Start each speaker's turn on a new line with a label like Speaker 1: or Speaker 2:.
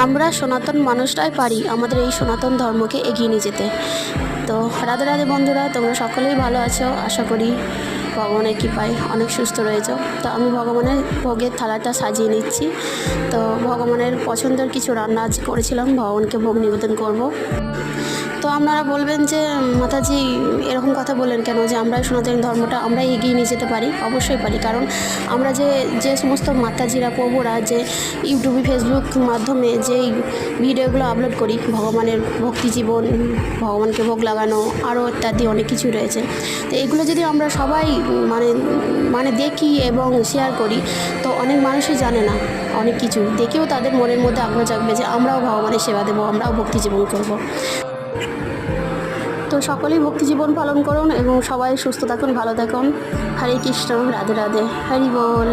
Speaker 1: আমরা সনাতন মানুষরাই পারি আমাদের এই সনাতন ধর্মকে এগিয়ে নিয়ে যেতে। তো রাধে রাধে বন্ধুরা, তোমরা সকলেই ভালো আছো আশা করি। ভগবানের কৃপায় অনেক সুস্থ রয়েছো। তো আমি ভগবানের ভোগের থালাটা সাজিয়ে নিচ্ছি। তো ভগবানের পছন্দের কিছু রান্না আজ করেছিলাম, ভগবানকে ভোগ নিবেদন করব। তো আপনারা বলবেন যে মাতাজি এরকম কথা বলেন কেন, যে আমরা সনাতন ধর্মটা আমরাই এগিয়ে নিয়ে যেতে পারি। অবশ্যই পারি, কারণ আমরা যে সমস্ত মাতাজিরা প্রভুরা যে ইউটিউবে ফেসবুক মাধ্যমে যেই ভিডিওগুলো আপলোড করি, ভগবানের ভক্তি জীবন, ভগবানকে ভোগ লাগানো, আরও ইত্যাদি অনেক কিছু রয়েছে। তো এগুলো যদি আমরা সবাই মানে মানে দেখি এবং শেয়ার করি, তো অনেক মানুষই জানে না অনেক কিছু, দেখেও তাদের মনের মধ্যে আগ্রহ জাগবে যে আমরাও ভগবানের সেবা দেবো, আমরাও ভক্তি জীবন করব। তো সকলেই ভক্তি জীবন পালন করুন এবং সবাই সুস্থ থাকুন, ভালো থাকুন। হরে কৃষ্ণ, রাধে রাধে, হরি বল।